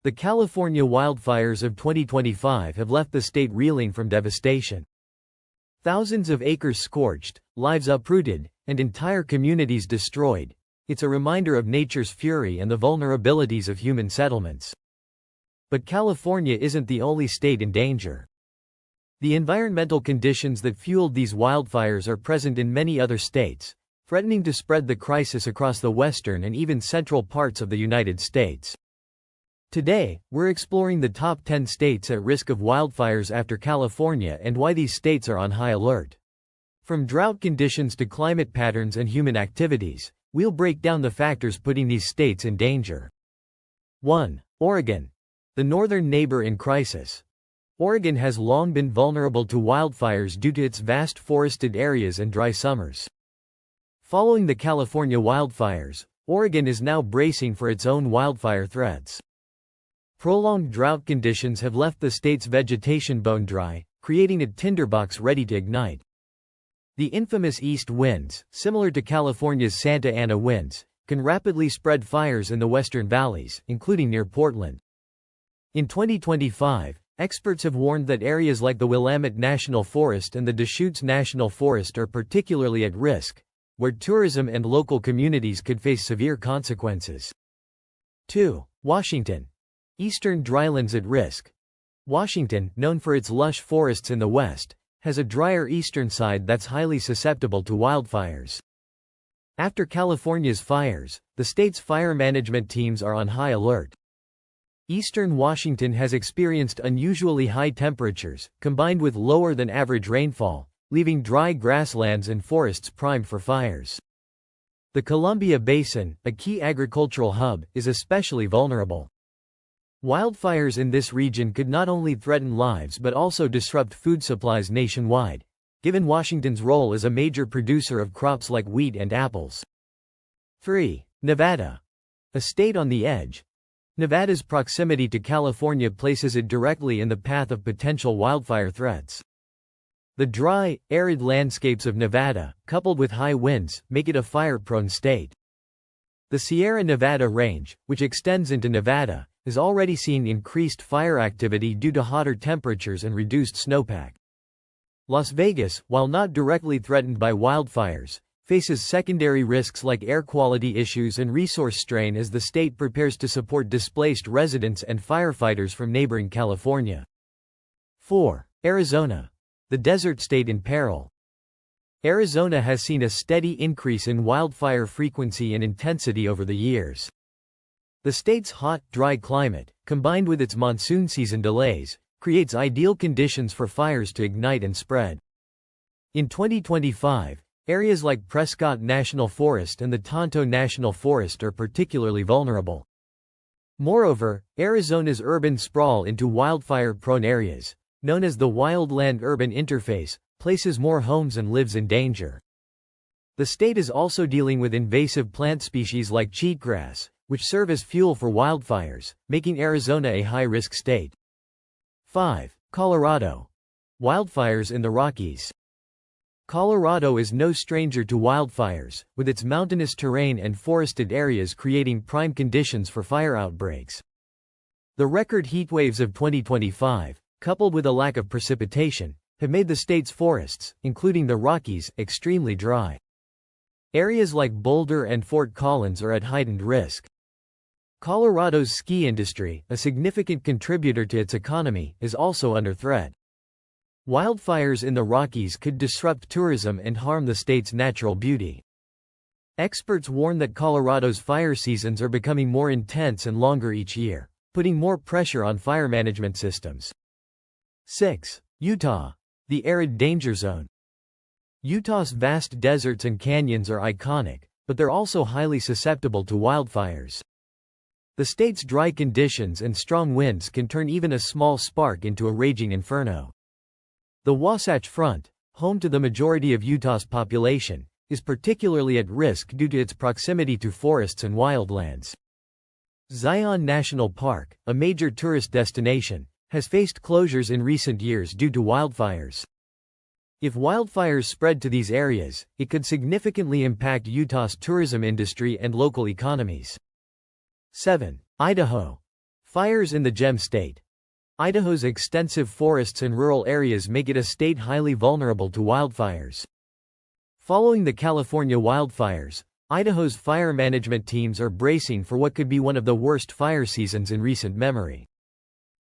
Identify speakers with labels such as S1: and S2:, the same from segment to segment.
S1: The California wildfires of 2025 have left the state reeling from devastation. Thousands of acres scorched, lives uprooted, and entire communities destroyed. It's a reminder of nature's fury and the vulnerabilities of human settlements. But California isn't the only state in danger. The environmental conditions that fueled these wildfires are present in many other states, threatening to spread the crisis across the western and even central parts of the United States. Today, we're exploring the top 10 states at risk of wildfires after California and why these states are on high alert. From drought conditions to climate patterns and human activities, we'll break down the factors putting these states in danger. 1. Oregon, the northern neighbor in crisis. Oregon has long been vulnerable to wildfires due to its vast forested areas and dry summers. Following the California wildfires, Oregon is now bracing for its own wildfire threats. Prolonged drought conditions have left the state's vegetation bone dry, creating a tinderbox ready to ignite. The infamous east winds, similar to California's Santa Ana winds, can rapidly spread fires in the western valleys, including near Portland. In 2025, experts have warned that areas like the Willamette National Forest and the Deschutes National Forest are particularly at risk, where tourism and local communities could face severe consequences. 2. Washington. Eastern drylands at risk. Washington, known for its lush forests in the west, has a drier eastern side that's highly susceptible to wildfires. After California's fires, the state's fire management teams are on high alert. Eastern Washington has experienced unusually high temperatures, combined with lower than average rainfall, leaving dry grasslands and forests primed for fires. The Columbia Basin, a key agricultural hub, is especially vulnerable. Wildfires in this region could not only threaten lives but also disrupt food supplies nationwide, given Washington's role as a major producer of crops like wheat and apples. 3. Nevada. A state on the edge. Nevada's proximity to California places it directly in the path of potential wildfire threats. The dry, arid landscapes of Nevada, coupled with high winds, make it a fire-prone state. The Sierra Nevada range, which extends into Nevada, has already seen increased fire activity due to hotter temperatures and reduced snowpack. Las Vegas, while not directly threatened by wildfires, faces secondary risks like air quality issues and resource strain as the state prepares to support displaced residents and firefighters from neighboring California. 4. Arizona. The desert state in peril. Arizona has seen a steady increase in wildfire frequency and intensity over the years. The state's hot, dry climate, combined with its monsoon season delays, creates ideal conditions for fires to ignite and spread. In 2025, areas like Prescott National Forest and the Tonto National Forest are particularly vulnerable. Moreover, Arizona's urban sprawl into wildfire-prone areas, known as the wildland-urban interface, places more homes and lives in danger. The state is also dealing with invasive plant species like cheatgrass, which serve as fuel for wildfires, making Arizona a high-risk state. 5. Colorado. Wildfires in the Rockies. Colorado is no stranger to wildfires, with its mountainous terrain and forested areas creating prime conditions for fire outbreaks. The record heatwaves of 2025, coupled with a lack of precipitation, have made the state's forests, including the Rockies, extremely dry. Areas like Boulder and Fort Collins are at heightened risk. Colorado's ski industry, a significant contributor to its economy, is also under threat. Wildfires in the Rockies could disrupt tourism and harm the state's natural beauty. Experts warn that Colorado's fire seasons are becoming more intense and longer each year, putting more pressure on fire management systems. 6. Utah. The arid danger zone. Utah's vast deserts and canyons are iconic, but they're also highly susceptible to wildfires. The state's dry conditions and strong winds can turn even a small spark into a raging inferno. The Wasatch Front, home to the majority of Utah's population, is particularly at risk due to its proximity to forests and wildlands. Zion National Park, a major tourist destination, has faced closures in recent years due to wildfires. If wildfires spread to these areas, it could significantly impact Utah's tourism industry and local economies. 7. Idaho. Fires in the Gem State. Idaho's extensive forests and rural areas make it a state highly vulnerable to wildfires. Following the California wildfires, Idaho's fire management teams are bracing for what could be one of the worst fire seasons in recent memory.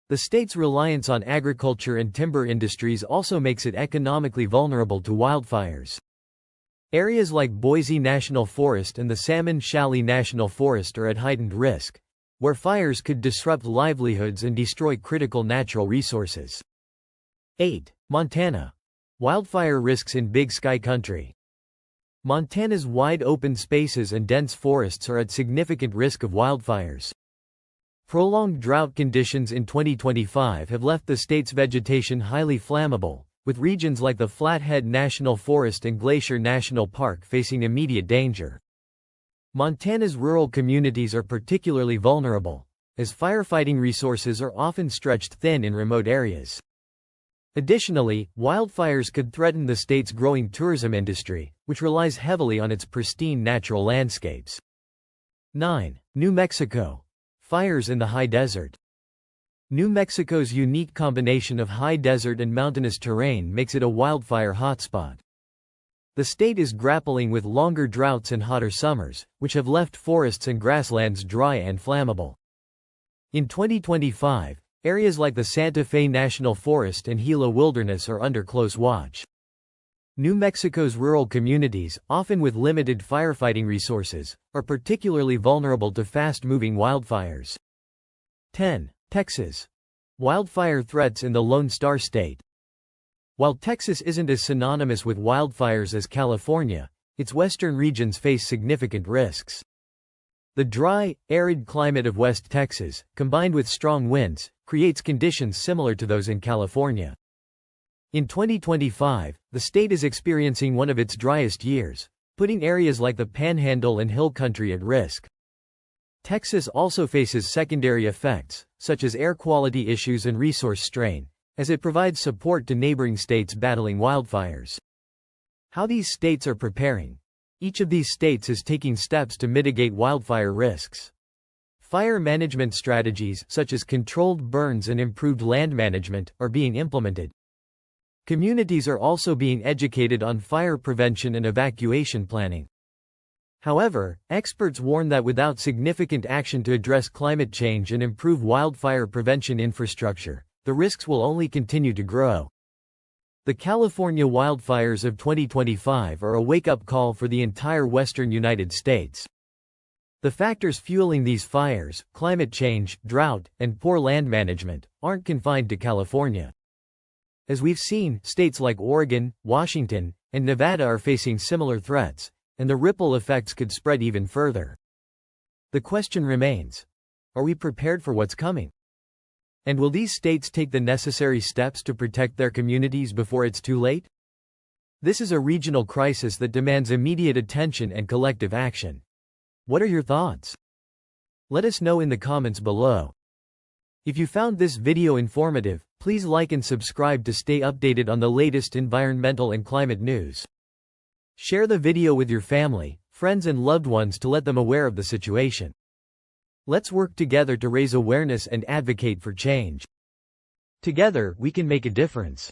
S1: The state's reliance on agriculture and timber industries also makes it economically vulnerable to wildfires. Areas like Boise National Forest and the Salmon Valley National Forest are at heightened risk, where fires could disrupt livelihoods and destroy critical natural resources. 8. Montana. Wildfire risks in Big Sky Country. Montana's wide open spaces and dense forests are at significant risk of wildfires. Prolonged drought conditions in 2025 have left the state's vegetation highly flammable, with regions like the Flathead National Forest and Glacier National Park facing immediate danger. Montana's rural communities are particularly vulnerable, as firefighting resources are often stretched thin in remote areas. Additionally, wildfires could threaten the state's growing tourism industry, which relies heavily on its pristine natural landscapes. 9. New Mexico. Fires in the high desert. New Mexico's unique combination of high desert and mountainous terrain makes it a wildfire hotspot. The state is grappling with longer droughts and hotter summers, which have left forests and grasslands dry and flammable. In 2025, areas like the Santa Fe National Forest and Gila Wilderness are under close watch. New Mexico's rural communities, often with limited firefighting resources, are particularly vulnerable to fast-moving wildfires. 10. Texas. Wildfire threats in the Lone Star State. While Texas isn't as synonymous with wildfires as California, its western regions face significant risks. The dry, arid climate of West Texas, combined with strong winds, creates conditions similar to those in California. In 2025, the state is experiencing one of its driest years, putting areas like the Panhandle and Hill Country at risk. Texas also faces secondary effects, such as air quality issues and resource strain, as it provides support to neighboring states battling wildfires. How these states are preparing. Each of these states is taking steps to mitigate wildfire risks. Fire management strategies, such as controlled burns and improved land management, are being implemented. Communities are also being educated on fire prevention and evacuation planning. However, experts warn that without significant action to address climate change and improve wildfire prevention infrastructure, the risks will only continue to grow. The California wildfires of 2025 are a wake-up call for the entire western United States. The factors fueling these fires, climate change, drought, and poor land management, aren't confined to California. As we've seen, states like Oregon, Washington, and Nevada are facing similar threats, and the ripple effects could spread even further. The question remains: are we prepared for what's coming? And will these states take the necessary steps to protect their communities before it's too late? This is a regional crisis that demands immediate attention and collective action. What are your thoughts? Let us know in the comments below. If you found this video informative, please like and subscribe to stay updated on the latest environmental and climate news. Share the video with your family, friends and loved ones to let them aware of the situation. Let's work together to raise awareness and advocate for change. Together, we can make a difference.